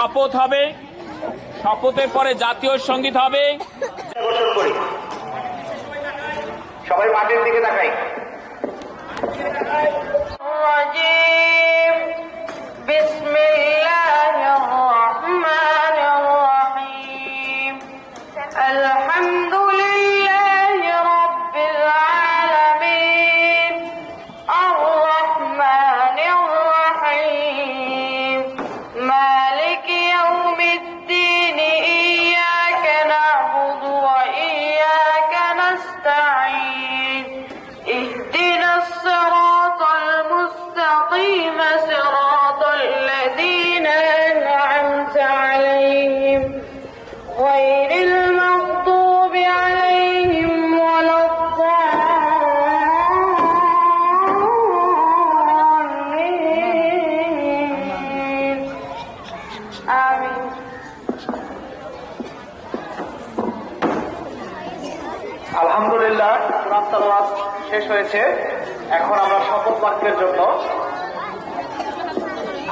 শপথ হবে, শপথের পরে জাতীয় সঙ্গীত হবে। সবাই মাটির দিকে তাকাই। صراط الذين أنعمت عليهم غير المغضوب عليهم ولا الضالين آمين। আলহামদুলিল্লাহ, কোরআন তেলাওয়াত শেষ হয়েছে। এখন আমরা শপথ বাক্যের জন্য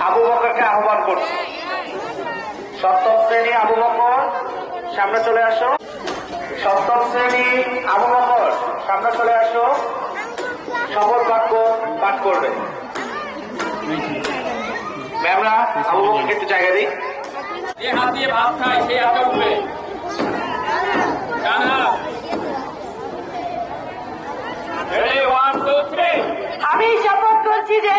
আবু বকরকে আহ্বান করছি। সপ্তম শ্রেণী আবু বকর, সামনে চলে আসো। সপ্তম শ্রেণী আবু বকর, সামনে চলে আসো। শপথ বাক্য পাঠ করবে। ম্যামরা আবু বকরকে একটু জায়গা দিই। যে হাত দিয়ে ভাত খায় সেই হাতে উঠবে। ডান হাত। Ready, 1, 2, 3. আমি শপথ করছি যে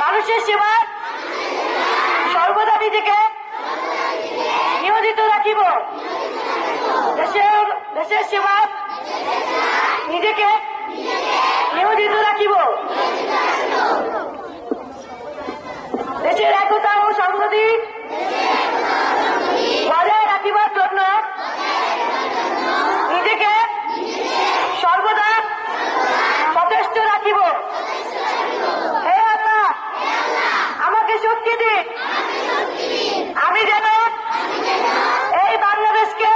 মানুষের সেবায় সর্বদা নিজেকে নিয়োজিত রাখিব। দেশের সেবায় নিজেকে নিয়োজিত রাখিব। দেশের একতা ও সংহতি বজায় রাখিবার জন্য নিজেকে সর্বদা সচেষ্ট রাখিব। হে আল্লাহ, আমাকে শক্তি দিন, আমি যেন এই বাংলাদেশকে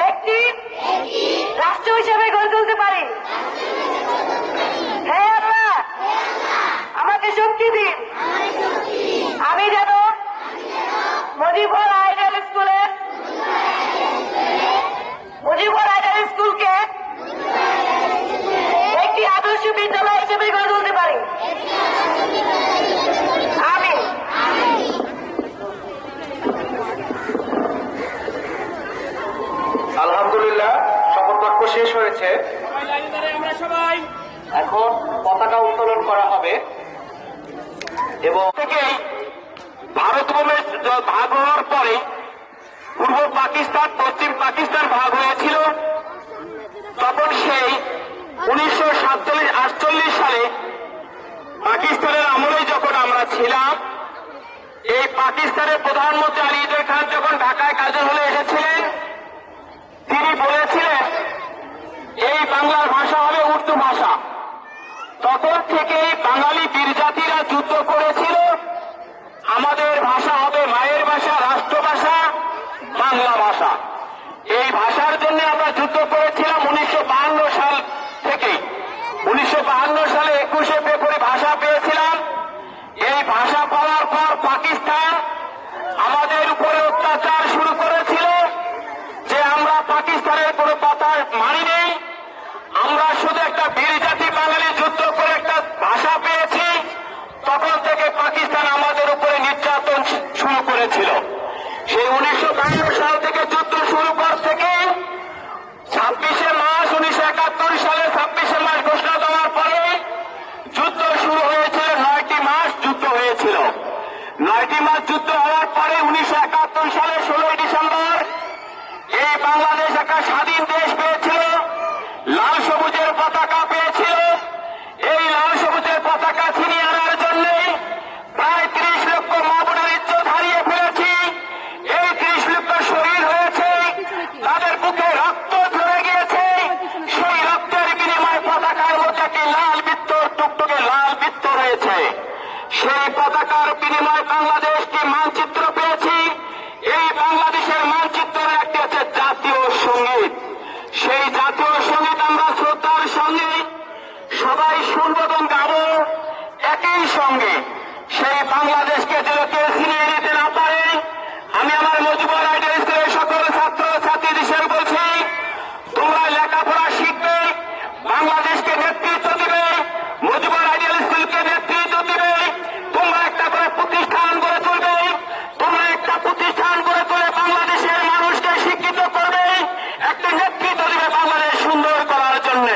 একটি রাষ্ট্র হিসেবে গড়ে তুলতে পারি। হে আল্লাহ, আমাকে শক্তি দিন, আমি যেন মুজিবুর আইডিয়াল স্কুলকে একটি আদর্শ বিদ্যালয় হিসেবে গড়ে তুলতে পারি। আমিন। আলহামদুলিল্লাহ, শপথ বাক্য শেষ হয়েছে। আমরা সবাই এখন পতাকা উত্তোলন করা হবে এবং থেকেই ভারতবর্ষের ভাগ হওয়ার পরে পূর্ব পাকিস্তান পশ্চিম পাকিস্তান ভাগ হয়েছিল। তখন সেই 1947-48 সালে পাকিস্তানের আমলে যখন আমরা ছিলাম, এই পাকিস্তানের প্রধানমন্ত্রী আলী খান যখন ঢাকায় কাজে হলে এসেছিলেন, তিনি বলেছিলেন এই বাংলার ভাষা হবে উর্দু ভাষা। তখন থেকেই বাঙালি বীর জাতিরা যুদ্ধ করেছিল, আমাদের ভাষা হবে মায়ের ভাষা, রাষ্ট্রভাষা বাংলা ভাষা। এই ভাষার জন্য আমরা যুদ্ধ করেছিলাম 1952 সাল থেকে। 1952 সালে 21শে ফেব্রুয়ারি ভাষা পেয়েছিলাম। এই ভাষা পাওয়ার পর পাকিস্তান আমাদের উপরে অত্যাচার শুরু করেছিল যে আমরা পাকিস্তানের কোনো কথা মানি নেই, আমরা শুধু একটা বীর জাতি বাঙালি যুদ্ধ করে একটা ভাষা পেয়েছি। তখন থেকে পাকিস্তান আমাদের উপরে নির্যাতন শুরু করেছিল। সেই 1952 সাল থেকে যুদ্ধ শুরু কর থেকে 26শে মার্চ 1971 সালে 26শে মার্চ ঘোষণা দেওয়ার পরে যুদ্ধ শুরু হয়েছিল। 9টি মাস যুদ্ধ হয়েছিল। 9টি মাস যুদ্ধ হওয়ার পরে 1971 সালে 16ই ডিসেম্বর এই বাংলাদেশ একটা স্বাধীন দেশ পেয়েছিল, লাল সবুজের পতাকা পেয়েছিল। এই লাল সবুজের পতাকা ছিনিয়ে আনার জন্য প্রায় 30 লক্ষ মা বোনের ইজ্জত হারিয়ে ফেলেছি। এই 30 লক্ষ শহীদ হয়েছে, তাদের বুকে রক্ত ঝরে গিয়েছে। সেই রক্তের বিনিময়ে পতাকার মধ্যে একটি লাল বৃত্ত, টুকটুকে লাল বৃত্ত রয়েছে। সেই পতাকার বিনিময়ে বাংলাদেশকে মানচিত্র পেয়েছি। এই বাংলাদেশের মানচিত্রের একটি হচ্ছে জাতীয় সঙ্গীত। সেই জাতীয় সঙ্গীত আমরা শ্রদ্ধার সঙ্গে সবাই শুনব এবং গাবো একই সঙ্গে। সেই বাংলাদেশকে যেন কেউ ছিনিয়ে নিতে না পারে। আমি আমার মুজিবুর আইডিয়াল স্কুলের সকল ছাত্র ছাত্রীদের বলছি, তোমরা লেখাপড়া শিখবে, বাংলাদেশকে নেতৃত্ব দিবে, মুজিবুর আইডিয়াল স্কুলকে নেতৃত্ব দিবে। তোমরা একটা করে প্রতিষ্ঠান গড়ে তুলবে, তোমরা একটা প্রতিষ্ঠান গড়ে তুলে বাংলাদেশের মানুষকে শিক্ষিত করবে, একটা নেতৃত্ব দিবে বাংলাদেশ সুন্দর করার জন্য।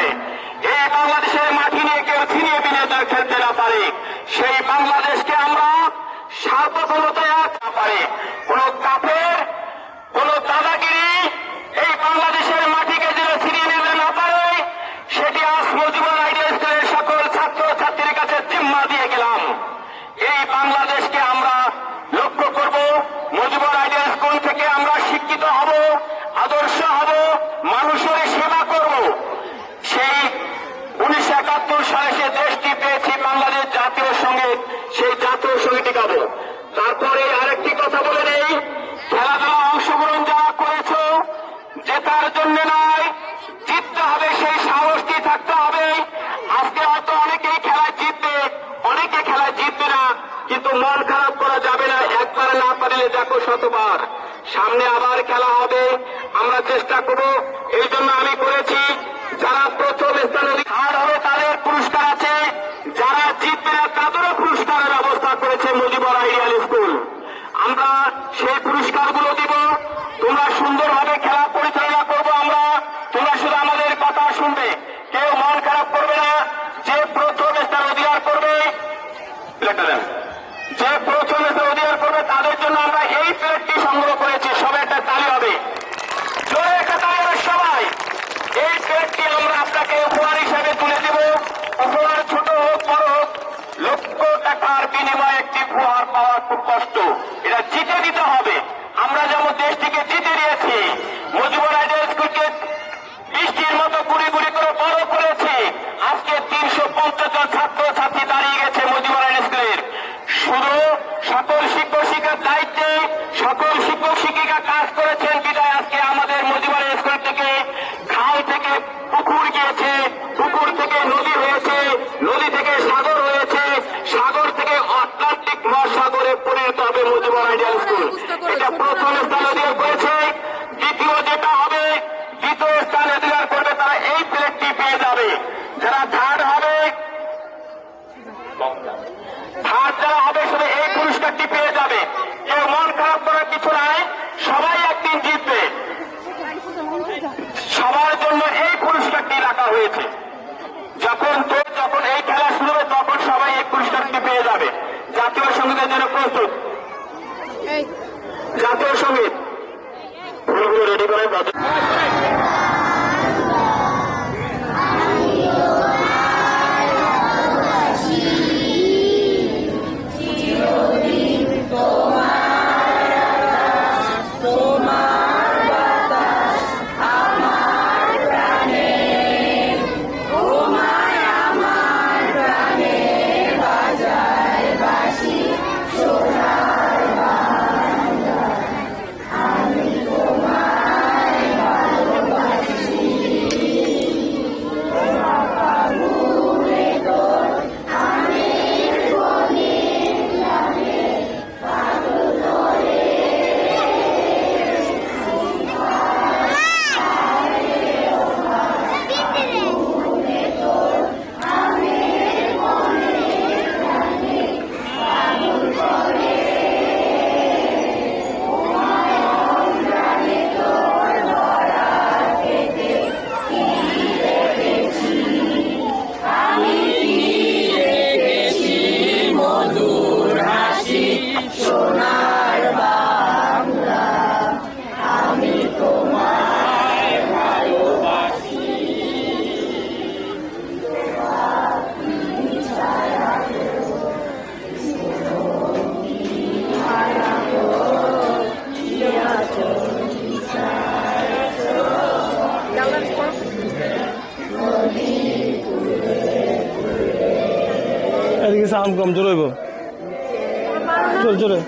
এই বাংলাদেশের মাটি নিয়ে কেউ ছিনিয়ে বিনিয়ে তার খেলতে না পারে, সেই বাংলাদেশকে আমরা সার্বভৌমতা না পারে কোন কাফের, কোন দাদাগিরি এই বাংলাদেশের মাটিকে যেন ছিনিয়ে নিতে না পারে, সেটি আজ মুজিবুর আইডিয়াল স্কুলের সকল ছাত্র ছাত্রীর কাছে জিম্মা দিয়ে গেলাম। এই বাংলাদেশকে আমরা লক্ষ্য করব, মুজিবুর আইডিয়াল স্কুল থেকে আমরা শিক্ষিত হব, আদর্শ হব, মানুষের সেবা করব। সেই 1971 সালে সে দেশটি পেয়েছি বাংলাদেশ জাতীয় সঙ্গীত, সেই জাতীয় সঙ্গীত গাবো। তারপরে আরেকটি কথা বলে নেই, খেলাধুলা অংশগ্রহণ যারা করেছ, জেতার জন্য নয়, জিততে হবে সেই সাহসটি থাকতে হবে। আজকে হয়তো অনেকেই খেলায় জিতবে, অনেকে খেলায় জিতবে না, কিন্তু মন খারাপ করা যাবে না। একবার না পারলে দেখো শতবার, সামনে আবার খেলা হবে, আমরা চেষ্টা করব। এই জন্য আমি করেছি, যারা প্রথম স্থান অধিকার হবে তাদের পুরস্কার আছে, যারা জিতবে না তাদেরও পুরস্কারের ব্যবস্থা করেছে মুজিবুর আইডিয়াল স্কুল। আমরা সেই পুরস্কারগুলো দিব, তোমরা সুন্দরভাবে খেলা পরিচালনা করবো আমরা, তোমরা শুধু আমাদের কথা শুনবে, কেউ মন খারাপ করবে না। যে প্রথম স্থান অধিকার করবে, যে প্রথম স্থান অধিকার করবে তাদের জন্য আমরা এই প্লেটটি সংগ্রহ করেছি। সবাই একটা তালি হবে, জোরে একটা তালি হবে সবাই। এই প্লেটটি আমরা আপনাকে উপহার হিসাবে তুলে দেব। উপহার ছোট হোক বড় হোক, লক্ষ টাকার বিনিময়ে একটি উপহার পাওয়া খুব কষ্ট, এটা জিতে দিতে হবে। আমরা যেমন দেশটিকে জিতে দিয়েছি, মুজিবুর আইডিয়াল স্কুলকে বৃষ্টির মতো গুড়ি গুড়ি করে বড় করেছে। আজকে 350 জন ছাত্র ছাত্রী দাঁড়িয়ে গেছে মুজিবুর আইডিয়াল স্কুলের। শুধু সকল শিক্ষক শিক্ষার দায়িত্বে সকল শিক্ষক শিক্ষিকা কাজ করেছেন বিদায় আজকে আমাদের মুজিবুর আইডিয়াল স্কুল থেকে খাল থেকে পুকুর গিয়েছে, পুকুর থেকে নদী হয়েছে, নদী থেকে সাগর হয়েছে, সাগর থেকে আটলান্টিক মহাসাগরে পরিণত হবে মুজিবুর আইডিয়াল স্কুল। এটা প্রথম স্থান অধিকার করেছে। দ্বিতীয় যেটা হবে, দ্বিতীয় স্থান অধিকার করবে তারা এই প্লেটটি পেয়ে যাবে। যারা থার্ড হবে, থার্ড যারা হবে শুধু এই পুরস্কারটি পেয়ে যাবে। কেউ মন খারাপ করার কিছু নাই, সবাই একদিন জিতবে। সবার জন্য এই পুরস্কারটি রাখা হয়েছে। যখন এই খেলা শুরু হবে তখন সবাই এই পুরস্কারটি পেয়ে যাবে। জাতীয় সঙ্গীতের জন্য প্রস্তুত, জাতীয় সঙ্গীত ফুলগুলো রেডি করে এদিকে সাউন্ড কম, জোরে হইব, জোরে জোরে।